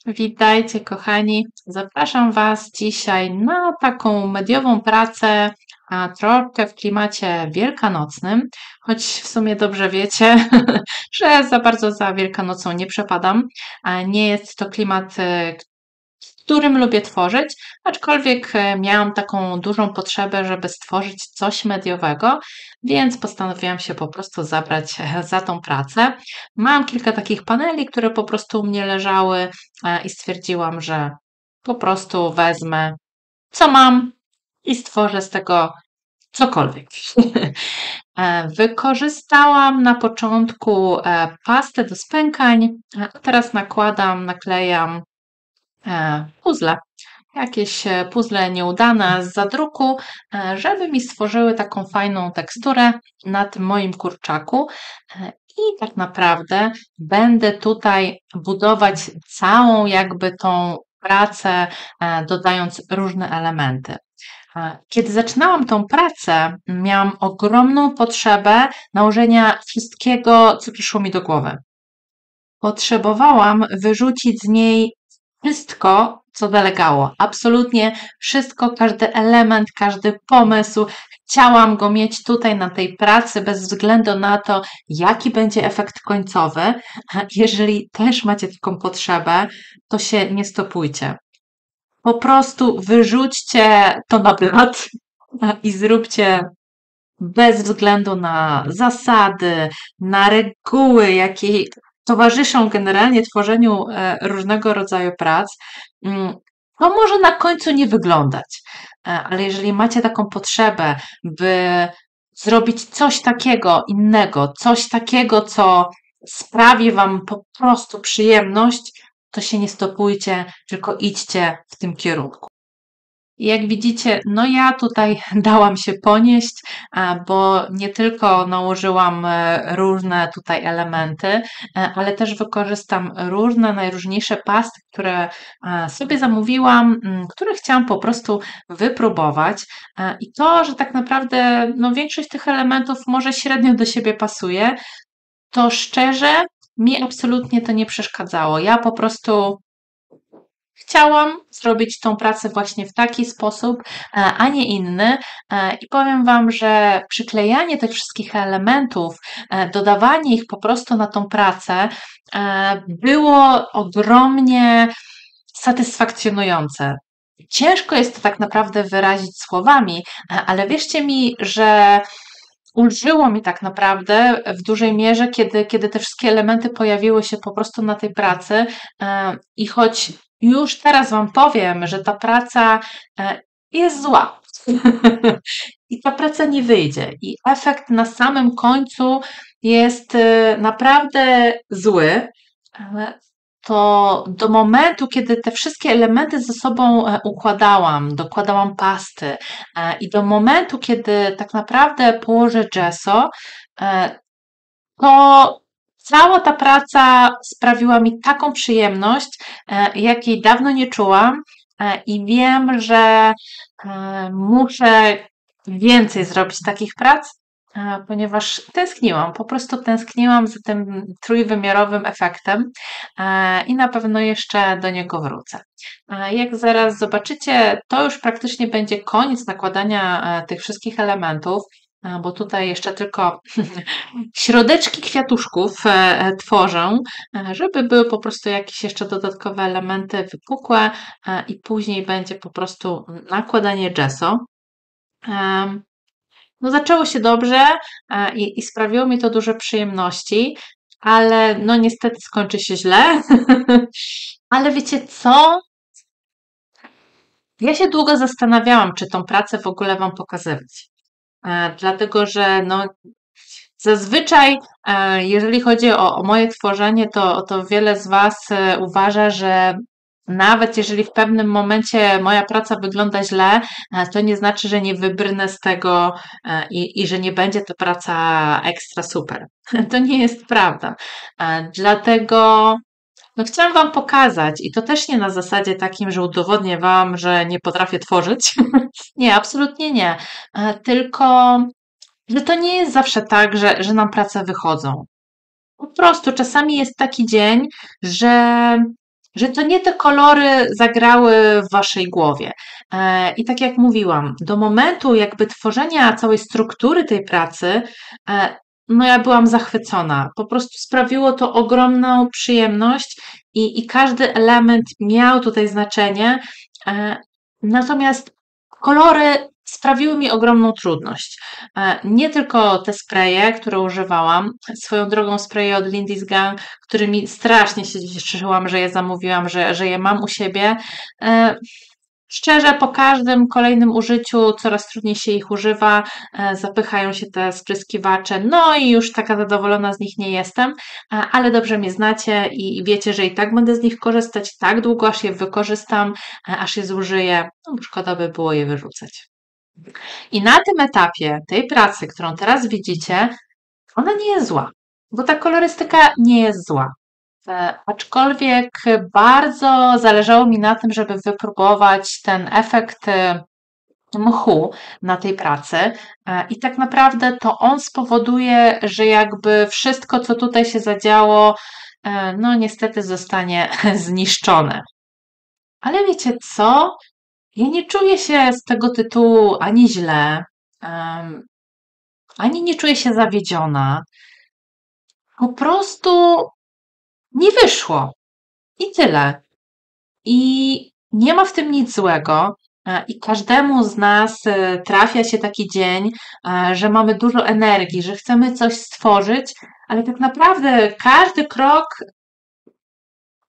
Witajcie, kochani. Zapraszam Was dzisiaj na taką mediową pracę, a troszkę w klimacie wielkanocnym, choć w sumie dobrze wiecie, że za bardzo za Wielkanocą nie przepadam. Nie jest to klimat, w którym lubię tworzyć, aczkolwiek miałam taką dużą potrzebę, żeby stworzyć coś mediowego, więc postanowiłam się po prostu zabrać za tą pracę. Mam kilka takich paneli, które po prostu u mnie leżały i stwierdziłam, że po prostu wezmę, co mam i stworzę z tego cokolwiek. Wykorzystałam na początku pastę do spękań, a teraz naklejam puzzle. Jakieś puzzle nieudane z zadruku, żeby mi stworzyły taką fajną teksturę na tym moim kurczaku. I tak naprawdę będę tutaj budować całą jakby tą pracę, dodając różne elementy. Kiedy zaczynałam tą pracę, miałam ogromną potrzebę nałożenia wszystkiego, co przyszło mi do głowy. Potrzebowałam wyrzucić z niej wszystko, co zalegało. Absolutnie wszystko, każdy element, każdy pomysł. Chciałam go mieć tutaj na tej pracy, bez względu na to, jaki będzie efekt końcowy. Jeżeli też macie taką potrzebę, to się nie stopujcie. Po prostu wyrzućcie to na blat i zróbcie bez względu na zasady, na reguły, jakie towarzyszą generalnie tworzeniu różnego rodzaju prac. To może na końcu nie wyglądać, ale jeżeli macie taką potrzebę, by zrobić coś takiego innego, coś takiego, co sprawi Wam po prostu przyjemność, to się nie stopujcie, tylko idźcie w tym kierunku. Jak widzicie, no ja tutaj dałam się ponieść, bo nie tylko nałożyłam różne tutaj elementy, ale też wykorzystam różne, najróżniejsze pasty, które sobie zamówiłam, które chciałam po prostu wypróbować. I to, że tak naprawdę no, większość tych elementów może średnio do siebie pasuje, to szczerze mi absolutnie to nie przeszkadzało. Ja po prostu chciałam zrobić tą pracę właśnie w taki sposób, a nie inny. I powiem Wam, że przyklejanie tych wszystkich elementów, dodawanie ich po prostu na tą pracę było ogromnie satysfakcjonujące. Ciężko jest to tak naprawdę wyrazić słowami, ale wierzcie mi, że ulżyło mi tak naprawdę w dużej mierze, kiedy te wszystkie elementy pojawiły się po prostu na tej pracy. I choć już teraz Wam powiem, że ta praca jest zła i ta praca nie wyjdzie, i efekt na samym końcu jest naprawdę zły, to do momentu, kiedy te wszystkie elementy ze sobą układałam, dokładałam pasty i do momentu, kiedy tak naprawdę położę gesso, to cała ta praca sprawiła mi taką przyjemność, jakiej dawno nie czułam, i wiem, że muszę więcej zrobić takich prac, ponieważ tęskniłam, po prostu tęskniłam za tym trójwymiarowym efektem i na pewno jeszcze do niego wrócę. Jak zaraz zobaczycie, to już praktycznie będzie koniec nakładania tych wszystkich elementów, bo tutaj jeszcze tylko środeczki kwiatuszków tworzę, żeby były po prostu jakieś jeszcze dodatkowe elementy wypukłe i później będzie po prostu nakładanie gesso. No zaczęło się dobrze i sprawiło mi to duże przyjemności, ale no niestety skończy się źle. Ale wiecie co? Ja się długo zastanawiałam, czy tą pracę w ogóle Wam pokazywać. Dlatego, że no, zazwyczaj, jeżeli chodzi o moje tworzenie, to wiele z Was uważa, że nawet jeżeli w pewnym momencie moja praca wygląda źle, to nie znaczy, że nie wybrnę z tego i że nie będzie to praca ekstra super. To nie jest prawda. Dlatego no chciałam Wam pokazać, i to też nie na zasadzie takim, że udowodnię Wam, że nie potrafię tworzyć. Nie, absolutnie nie. Tylko, że to nie jest zawsze tak, że nam prace wychodzą. Po prostu czasami jest taki dzień, że że to nie te kolory zagrały w waszej głowie. I tak jak mówiłam, do momentu jakby tworzenia całej struktury tej pracy, no ja byłam zachwycona. Po prostu sprawiło to ogromną przyjemność i każdy element miał tutaj znaczenie. Natomiast kolory sprawiły mi ogromną trudność. Nie tylko te spreje, które używałam, swoją drogą spreje od Lindy's Gang, którymi strasznie się cieszyłam, że je zamówiłam, że je mam u siebie. Szczerze, po każdym kolejnym użyciu coraz trudniej się ich używa, zapychają się te spryskiwacze, no i już taka zadowolona z nich nie jestem, ale dobrze mnie znacie i wiecie, że i tak będę z nich korzystać tak długo, aż je wykorzystam, aż je zużyję. No, szkoda by było je wyrzucać. I na tym etapie tej pracy, którą teraz widzicie, ona nie jest zła, bo ta kolorystyka nie jest zła. Aczkolwiek bardzo zależało mi na tym, żeby wypróbować ten efekt mchu na tej pracy. I tak naprawdę to on spowoduje, że jakby wszystko, co tutaj się zadziało, no niestety zostanie zniszczone. Ale wiecie co? Ja nie czuję się z tego tytułu ani źle, ani nie czuję się zawiedziona. Po prostu nie wyszło. I tyle. I nie ma w tym nic złego. I każdemu z nas trafia się taki dzień, że mamy dużo energii, że chcemy coś stworzyć, ale tak naprawdę każdy krok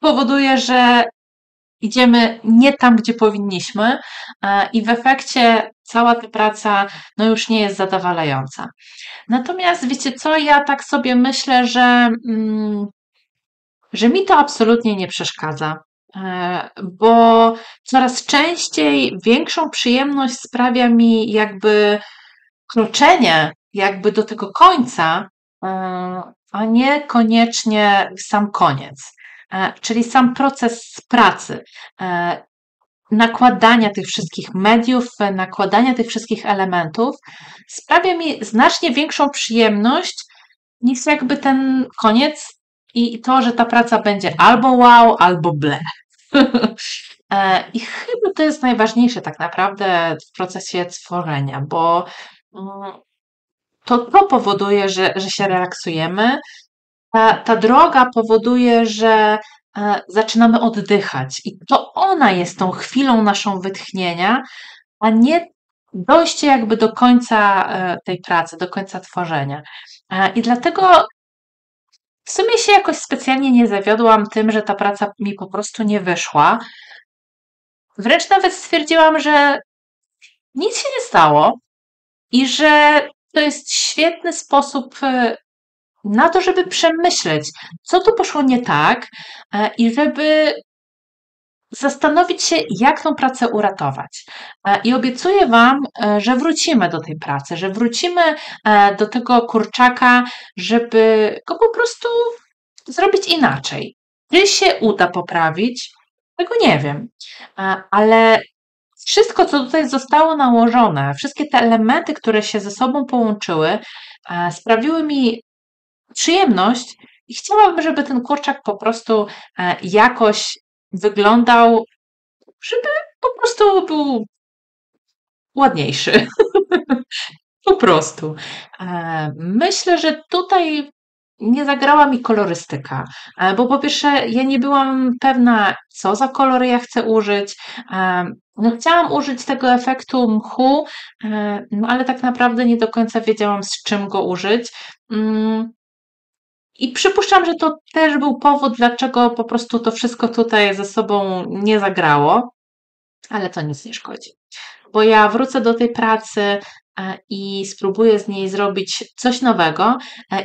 powoduje, że idziemy nie tam, gdzie powinniśmy, i w efekcie cała ta praca no już nie jest zadowalająca. Natomiast wiecie co, ja tak sobie myślę, że mi to absolutnie nie przeszkadza, bo coraz częściej większą przyjemność sprawia mi jakby kroczenie jakby do tego końca, a nie koniecznie sam koniec, czyli sam proces pracy, nakładania tych wszystkich mediów, nakładania tych wszystkich elementów sprawia mi znacznie większą przyjemność niż jakby ten koniec i to, że ta praca będzie albo wow, albo ble. I chyba to jest najważniejsze tak naprawdę w procesie tworzenia, bo to powoduje, że się relaksujemy. Ta droga powoduje, że zaczynamy oddychać i to ona jest tą chwilą naszą wytchnienia, a nie dojście jakby do końca tej pracy, do końca tworzenia. I dlatego w sumie się jakoś specjalnie nie zawiodłam tym, że ta praca mi po prostu nie wyszła. Wręcz nawet stwierdziłam, że nic się nie stało i że to jest świetny sposób na to, żeby przemyśleć, co tu poszło nie tak i żeby zastanowić się, jak tą pracę uratować. I obiecuję Wam, że wrócimy do tej pracy, że wrócimy do tego kurczaka, żeby go po prostu zrobić inaczej. Czy się uda poprawić? Tego nie wiem. Ale wszystko, co tutaj zostało nałożone, wszystkie te elementy, które się ze sobą połączyły, sprawiły mi przyjemność i chciałabym, żeby ten kurczak po prostu jakoś wyglądał, żeby po prostu był ładniejszy. Po prostu. Myślę, że tutaj nie zagrała mi kolorystyka, bo po pierwsze ja nie byłam pewna, co za kolory ja chcę użyć. No, chciałam użyć tego efektu mchu, no ale tak naprawdę nie do końca wiedziałam, z czym go użyć. I przypuszczam, że to też był powód, dlaczego po prostu to wszystko tutaj ze sobą nie zagrało, ale to nic nie szkodzi. Bo ja wrócę do tej pracy i spróbuję z niej zrobić coś nowego.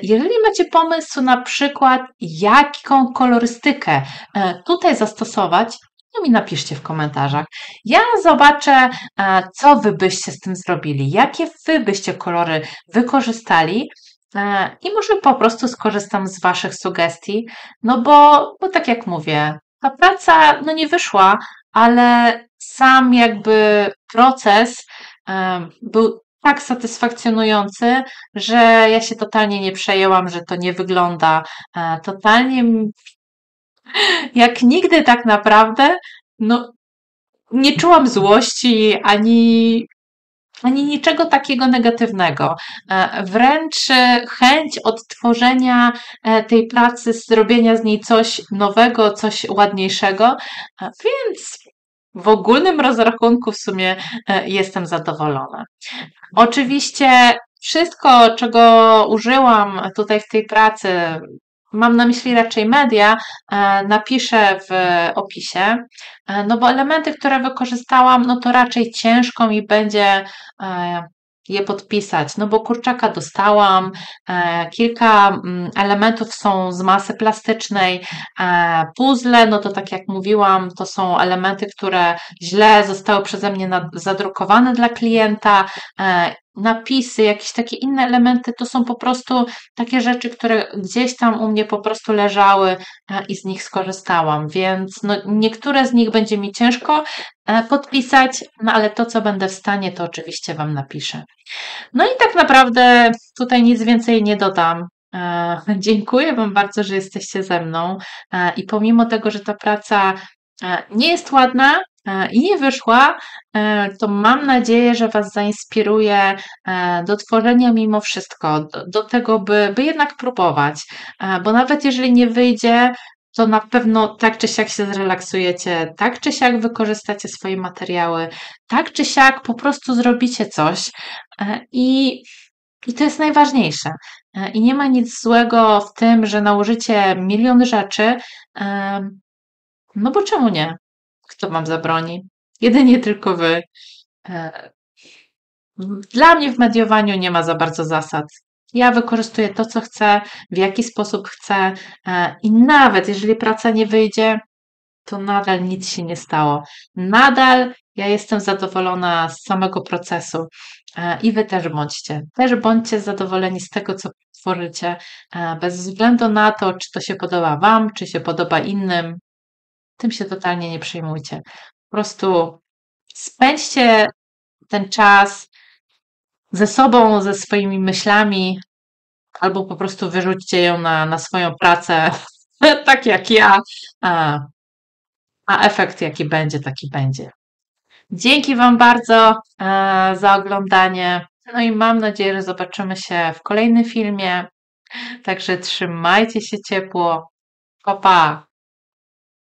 Jeżeli macie pomysł na przykład, jaką kolorystykę tutaj zastosować, to mi napiszcie w komentarzach. Ja zobaczę, co wy byście z tym zrobili, jakie wy byście kolory wykorzystali. I może po prostu skorzystam z waszych sugestii, no bo tak jak mówię, ta praca no nie wyszła, ale sam jakby proces był tak satysfakcjonujący, że ja się totalnie nie przejęłam, że to nie wygląda totalnie Jak nigdy tak naprawdę, no nie czułam złości ani niczego takiego negatywnego. Wręcz chęć odtworzenia tej pracy, zrobienia z niej coś nowego, coś ładniejszego, więc w ogólnym rozrachunku w sumie jestem zadowolona. Oczywiście wszystko, czego użyłam tutaj w tej pracy, mam na myśli raczej media, napiszę w opisie, no bo elementy, które wykorzystałam, no to raczej ciężko mi będzie je podpisać, no bo kurczaka dostałam, kilka elementów są z masy plastycznej, puzzle, no to tak jak mówiłam, to są elementy, które źle zostały przeze mnie zadrukowane dla klienta, napisy, jakieś takie inne elementy, to są po prostu takie rzeczy, które gdzieś tam u mnie po prostu leżały i z nich skorzystałam, więc no, niektóre z nich będzie mi ciężko podpisać, no ale to, co będę w stanie, to oczywiście Wam napiszę. No i tak naprawdę tutaj nic więcej nie dodam. Dziękuję Wam bardzo, że jesteście ze mną i pomimo tego, że ta praca nie jest ładna i nie wyszła, to mam nadzieję, że Was zainspiruje do tworzenia mimo wszystko, do tego, by jednak próbować, bo nawet jeżeli nie wyjdzie, to na pewno tak czy siak się zrelaksujecie, tak czy siak wykorzystacie swoje materiały, tak czy siak po prostu zrobicie coś i to jest najważniejsze. I nie ma nic złego w tym, że nałożycie milion rzeczy, no bo czemu nie? Kto wam zabroni? Jedynie tylko wy. E, Dla mnie w mediowaniu nie ma za bardzo zasad. Ja wykorzystuję to, co chcę, w jaki sposób chcę i nawet jeżeli praca nie wyjdzie, to nadal nic się nie stało. Nadal ja jestem zadowolona z samego procesu i wy też bądźcie. Też bądźcie zadowoleni z tego, co tworzycie, bez względu na to, czy to się podoba wam, czy się podoba innym. Tym się totalnie nie przejmujcie. Po prostu spędźcie ten czas ze sobą, ze swoimi myślami, albo po prostu wyrzućcie ją na swoją pracę, tak jak ja, a, a efekt jaki będzie, taki będzie. Dzięki Wam bardzo za oglądanie. No i mam nadzieję, że zobaczymy się w kolejnym filmie. Także trzymajcie się ciepło. Pa, pa!